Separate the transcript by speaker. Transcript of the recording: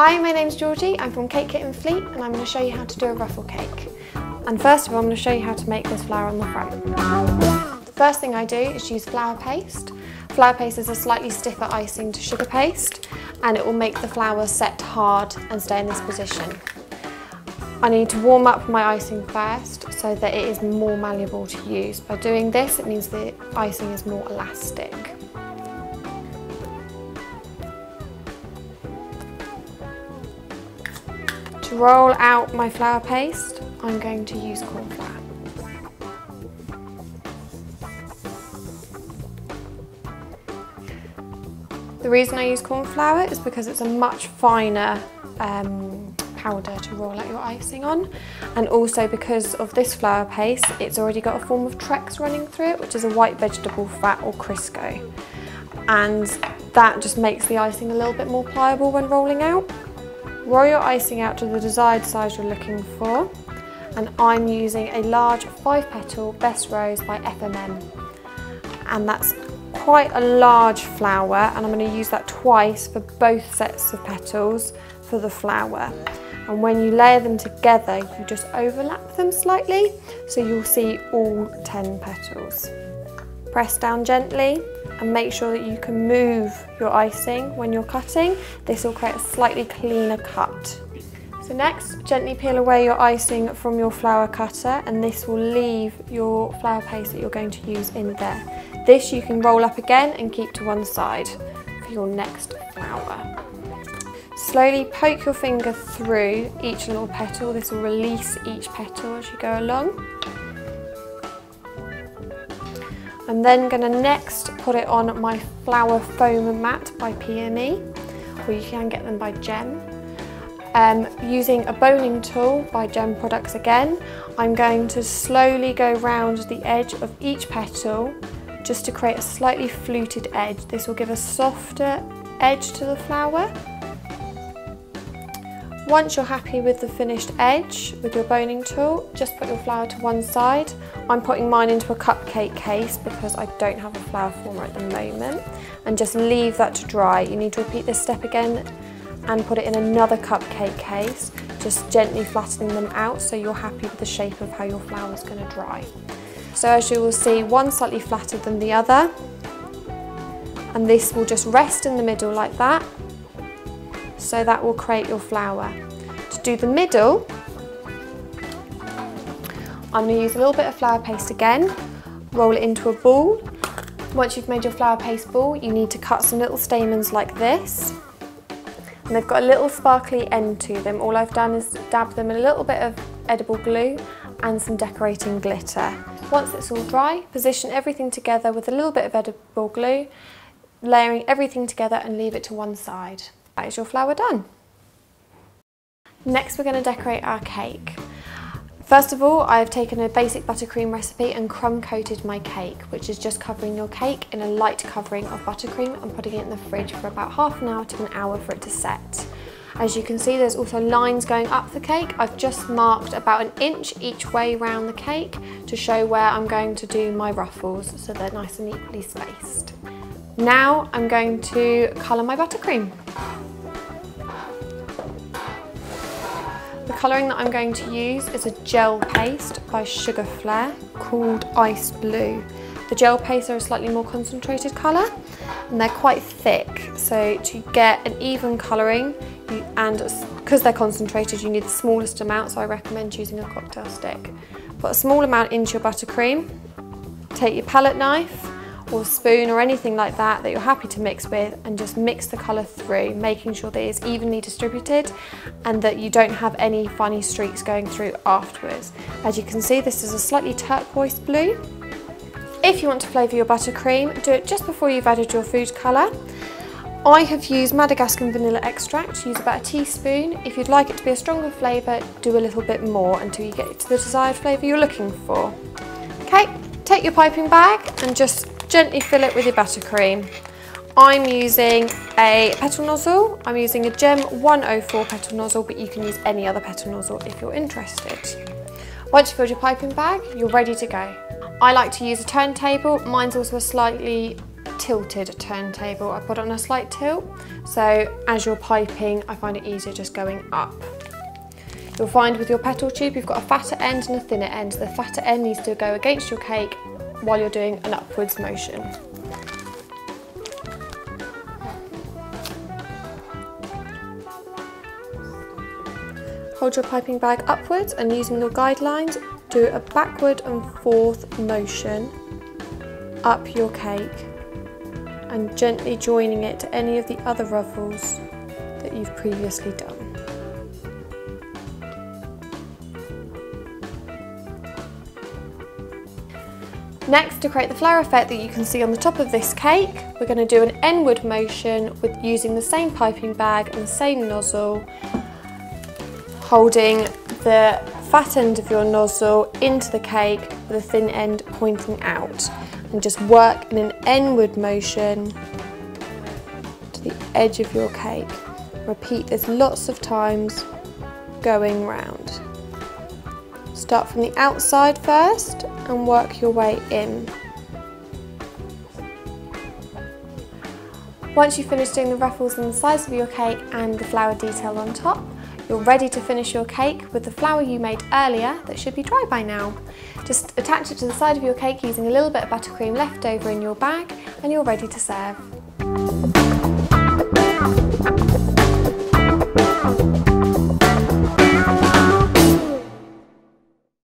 Speaker 1: Hi, my name's Georgie, I'm from Cake Kit and Fleet and I'm going to show you how to do a ruffle cake. And first of all I'm going to show you how to make this flower on the front. The first thing I do is use flour paste. Flour paste is a slightly stiffer icing to sugar paste and it will make the flour set hard and stay in this position. I need to warm up my icing first so that it is more malleable to use. By doing this it means the icing is more elastic. To roll out my flour paste, I'm going to use corn flour. The reason I use corn flour is because it's a much finer powder to roll out your icing on, and also because of this flour paste, it's already got a form of Trex running through it, which is a white vegetable fat or Crisco, and that just makes the icing a little bit more pliable when rolling out. Roll your icing out to the desired size you're looking for, and I'm using a large 5-petal Best Rose by FMM, and that's quite a large flower, and I'm going to use that twice for both sets of petals for the flower. And when you layer them together you just overlap them slightly so you'll see all 10 petals. Press down gently and make sure that you can move your icing when you're cutting. This will create a slightly cleaner cut. So next, gently peel away your icing from your flower cutter, and this will leave your flour paste that you're going to use in there. This you can roll up again and keep to one side for your next flower. Slowly poke your finger through each little petal. This will release each petal as you go along. I'm then going to next put it on my flower foam mat by PME, or you can get them by Gem. Using a boning tool by Gem Products again, I'm going to slowly go round the edge of each petal just to create a slightly fluted edge. This will give a softer edge to the flower. Once you're happy with the finished edge with your boning tool, just put your flower to one side. I'm putting mine into a cupcake case because I don't have a flower former at the moment, and just leave that to dry. You need to repeat this step again and put it in another cupcake case, just gently flattening them out so you're happy with the shape of how your flower is going to dry. So as you will see, one slightly flatter than the other, and this will just rest in the middle like that. So that will create your flower. To do the middle, I'm going to use a little bit of flour paste again, roll it into a ball. Once you've made your flour paste ball, you need to cut some little stamens like this. And they've got a little sparkly end to them. All I've done is dab them in a little bit of edible glue and some decorating glitter. Once it's all dry, position everything together with a little bit of edible glue, layering everything together and leave it to one side. That is your flower done. Next we're going to decorate our cake. First of all, I've taken a basic buttercream recipe and crumb coated my cake, which is just covering your cake in a light covering of buttercream and putting it in the fridge for about half an hour to an hour for it to set. As you can see, there's also lines going up the cake. I've just marked about 1 inch each way around the cake to show where I'm going to do my ruffles so they're nice and equally spaced. Now I'm going to colour my buttercream. The colouring that I'm going to use is a gel paste by Sugar Flair called Ice Blue. The gel pastes are a slightly more concentrated colour and they're quite thick, so to get an even colouring, and because they're concentrated you need the smallest amount, so I recommend using a cocktail stick. Put a small amount into your buttercream, take your palette knife or spoon or anything like that that you're happy to mix with, and just mix the colour through, making sure that it's evenly distributed and that you don't have any funny streaks going through afterwards. As you can see, this is a slightly turquoise blue. If you want to flavour your buttercream, do it just before you've added your food colour. I have used Madagascar vanilla extract, use about a teaspoon. If you'd like it to be a stronger flavour, do a little bit more until you get to the desired flavour you're looking for. Okay, take your piping bag and just gently fill it with your buttercream. I'm using a petal nozzle. I'm using a Gem 104 petal nozzle, but you can use any other petal nozzle if you're interested. Once you've filled your piping bag, you're ready to go. I like to use a turntable. Mine's also a slightly tilted turntable. I put it on a slight tilt, so as you're piping, I find it easier just going up. You'll find with your petal tube, you've got a fatter end and a thinner end. The fatter end needs to go against your cake while you're doing an upwards motion. Hold your piping bag upwards and using your guidelines, do a backward and forth motion up your cake and gently joining it to any of the other ruffles that you've previously done. Next, to create the flower effect that you can see on the top of this cake, we're going to do an endward motion with using the same piping bag and the same nozzle, holding the fat end of your nozzle into the cake with the thin end pointing out, and just work in an endward motion to the edge of your cake. Repeat this lots of times going round. Start from the outside first and work your way in. Once you've finished doing the ruffles on the sides of your cake and the flower detail on top, you're ready to finish your cake with the flower you made earlier that should be dry by now. Just attach it to the side of your cake using a little bit of buttercream left over in your bag and you're ready to serve.